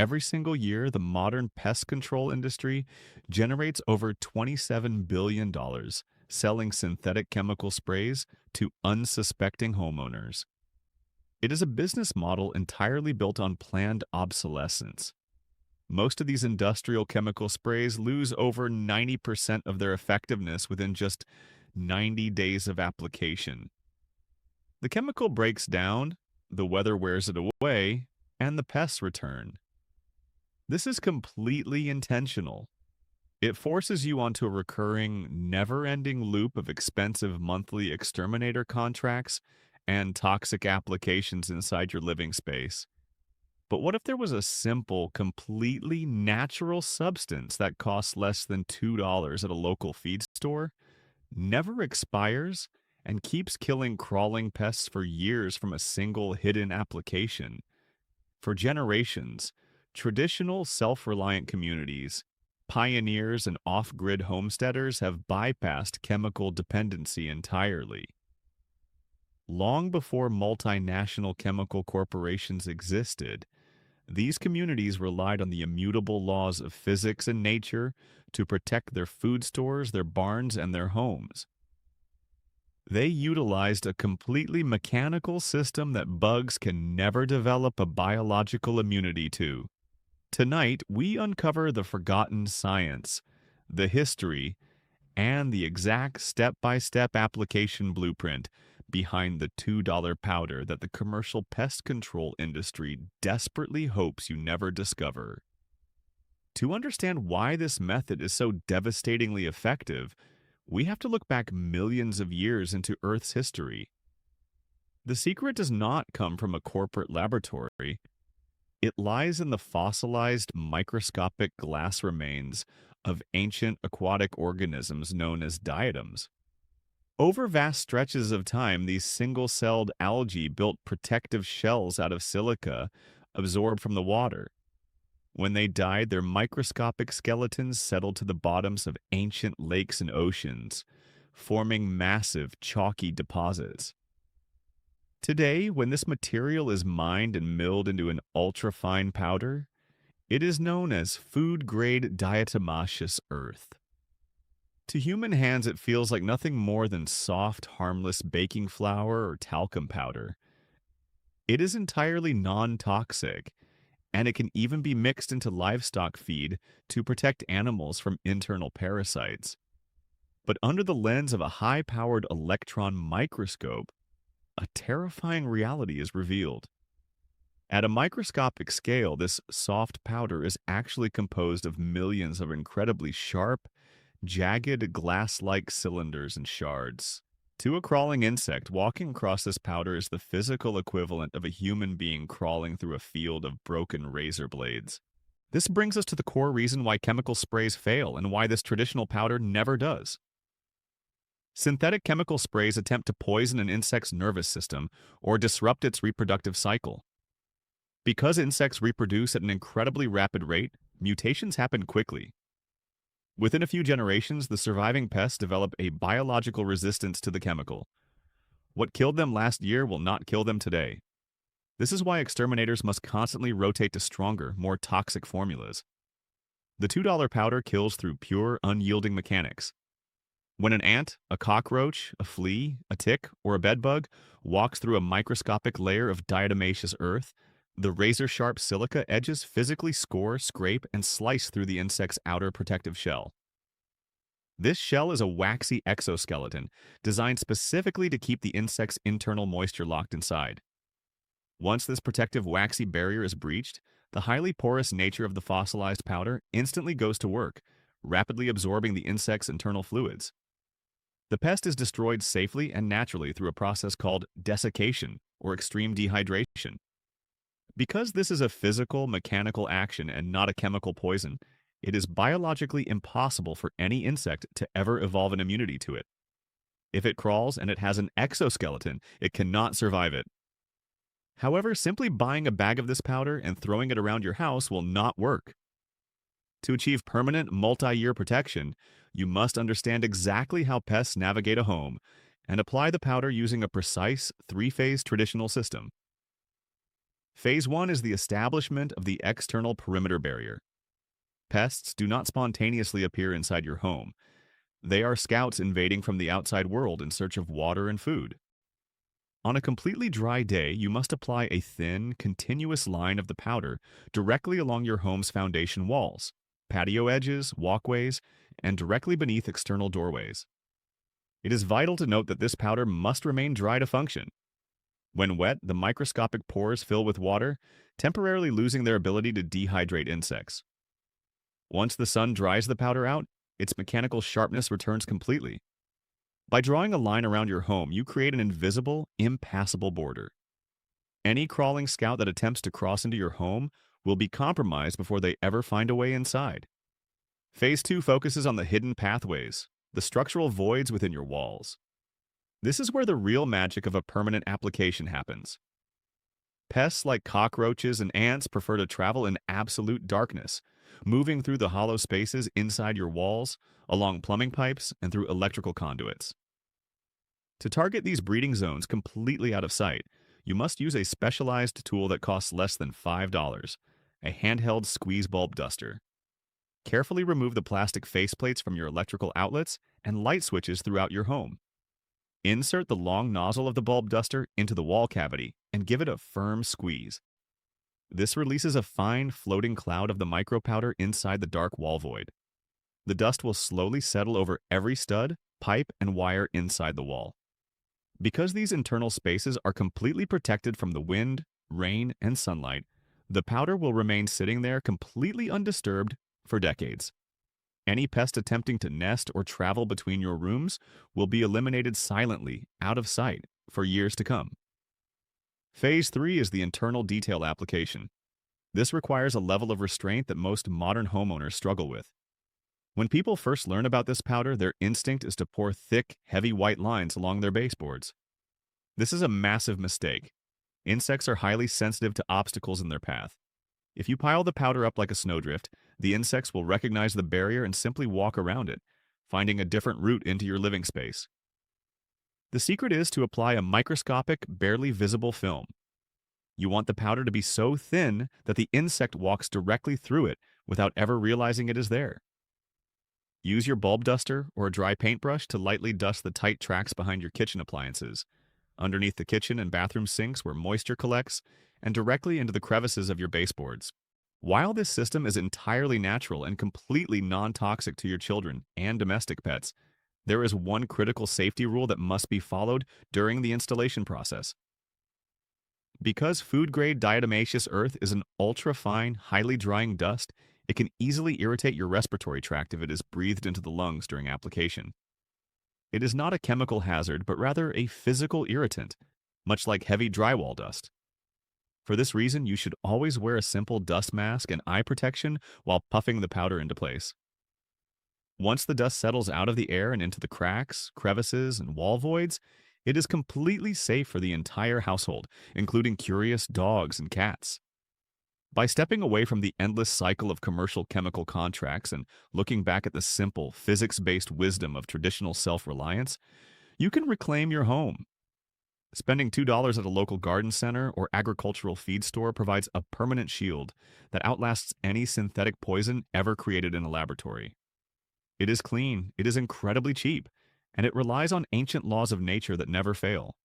Every single year, the modern pest control industry generates over $27 billion selling synthetic chemical sprays to unsuspecting homeowners. It is a business model entirely built on planned obsolescence. Most of these industrial chemical sprays lose over 90% of their effectiveness within just 90 days of application. The chemical breaks down, the weather wears it away, and the pests return. This is completely intentional. It forces you onto a recurring, never-ending loop of expensive monthly exterminator contracts and toxic applications inside your living space. But what if there was a simple, completely natural substance that costs less than $2 at a local feed store, never expires, and keeps killing crawling pests for years from a single hidden application? For generations, traditional self-reliant communities, pioneers and off-grid homesteaders have bypassed chemical dependency entirely. Long before multinational chemical corporations existed, these communities relied on the immutable laws of physics and nature to protect their food stores, their barns, and their homes. They utilized a completely mechanical system that bugs can never develop a biological immunity to. Tonight, we uncover the forgotten science, the history, and the exact step-by-step application blueprint behind the $2 powder that the commercial pest control industry desperately hopes you never discover. To understand why this method is so devastatingly effective, we have to look back millions of years into Earth's history. The secret does not come from a corporate laboratory. It lies in the fossilized microscopic glass remains of ancient aquatic organisms known as diatoms. Over vast stretches of time, these single-celled algae built protective shells out of silica absorbed from the water. When they died, their microscopic skeletons settled to the bottoms of ancient lakes and oceans, forming massive, chalky deposits. Today, when this material is mined and milled into an ultra-fine powder, it is known as food-grade diatomaceous earth. To human hands, it feels like nothing more than soft, harmless baking flour or talcum powder. It is entirely non-toxic, and it can even be mixed into livestock feed to protect animals from internal parasites. But under the lens of a high-powered electron microscope, a terrifying reality is revealed. At a microscopic scale, this soft powder is actually composed of millions of incredibly sharp, jagged glass-like cylinders and shards. To a crawling insect, walking across this powder is the physical equivalent of a human being crawling through a field of broken razor blades. This brings us to the core reason why chemical sprays fail and why this traditional powder never does. Synthetic chemical sprays attempt to poison an insect's nervous system or disrupt its reproductive cycle. Because insects reproduce at an incredibly rapid rate, mutations happen quickly. Within a few generations, the surviving pests develop a biological resistance to the chemical. What killed them last year will not kill them today. This is why exterminators must constantly rotate to stronger, more toxic formulas. The $2 powder kills through pure, unyielding mechanics. When an ant, a cockroach, a flea, a tick, or a bedbug walks through a microscopic layer of diatomaceous earth, the razor-sharp silica edges physically score, scrape, and slice through the insect's outer protective shell. This shell is a waxy exoskeleton designed specifically to keep the insect's internal moisture locked inside. Once this protective waxy barrier is breached, the highly porous nature of the fossilized powder instantly goes to work, rapidly absorbing the insect's internal fluids. The pest is destroyed safely and naturally through a process called desiccation, or extreme dehydration. Because this is a physical, mechanical action and not a chemical poison, it is biologically impossible for any insect to ever evolve an immunity to it. If it crawls and it has an exoskeleton, it cannot survive it. However, simply buying a bag of this powder and throwing it around your house will not work. To achieve permanent, multi-year protection, you must understand exactly how pests navigate a home and apply the powder using a precise, three-phase traditional system. Phase 1 is the establishment of the external perimeter barrier. Pests do not spontaneously appear inside your home. They are scouts invading from the outside world in search of water and food. On a completely dry day, you must apply a thin, continuous line of the powder directly along your home's foundation walls, patio edges, walkways, and directly beneath external doorways. It is vital to note that this powder must remain dry to function. When wet, the microscopic pores fill with water, temporarily losing their ability to dehydrate insects. Once the sun dries the powder out, its mechanical sharpness returns completely. By drawing a line around your home, you create an invisible, impassable border. Any crawling scout that attempts to cross into your home will be compromised before they ever find a way inside. Phase 2 focuses on the hidden pathways, the structural voids within your walls. This is where the real magic of a permanent application happens. Pests like cockroaches and ants prefer to travel in absolute darkness, moving through the hollow spaces inside your walls, along plumbing pipes, and through electrical conduits. To target these breeding zones completely out of sight, you must use a specialized tool that costs less than $5, a handheld squeeze bulb duster. Carefully remove the plastic faceplates from your electrical outlets and light switches throughout your home. Insert the long nozzle of the bulb duster into the wall cavity and give it a firm squeeze. This releases a fine floating cloud of the micropowder inside the dark wall void. The dust will slowly settle over every stud, pipe, and wire inside the wall. Because these internal spaces are completely protected from the wind, rain, and sunlight, the powder will remain sitting there completely undisturbed for decades. Any pest attempting to nest or travel between your rooms will be eliminated silently, out of sight, for years to come. Phase 3 is the internal detail application. This requires a level of restraint that most modern homeowners struggle with. When people first learn about this powder, their instinct is to pour thick, heavy white lines along their baseboards. This is a massive mistake. Insects are highly sensitive to obstacles in their path. If you pile the powder up like a snowdrift, the insects will recognize the barrier and simply walk around it, finding a different route into your living space. The secret is to apply a microscopic, barely visible film. You want the powder to be so thin that the insect walks directly through it without ever realizing it is there. Use your bulb duster or a dry paintbrush to lightly dust the tight tracks behind your kitchen appliances, underneath the kitchen and bathroom sinks where moisture collects, and directly into the crevices of your baseboards. While this system is entirely natural and completely non-toxic to your children and domestic pets, there is one critical safety rule that must be followed during the installation process. Because food-grade diatomaceous earth is an ultra-fine, highly drying dust, it can easily irritate your respiratory tract if it is breathed into the lungs during application. It is not a chemical hazard, but rather a physical irritant, much like heavy drywall dust. For this reason, you should always wear a simple dust mask and eye protection while puffing the powder into place. Once the dust settles out of the air and into the cracks, crevices, and wall voids, it is completely safe for the entire household, including curious dogs and cats. By stepping away from the endless cycle of commercial chemical contracts and looking back at the simple, physics-based wisdom of traditional self-reliance, you can reclaim your home. Spending $2 at a local garden center or agricultural feed store provides a permanent shield that outlasts any synthetic poison ever created in a laboratory. It is clean, it is incredibly cheap, and it relies on ancient laws of nature that never fail.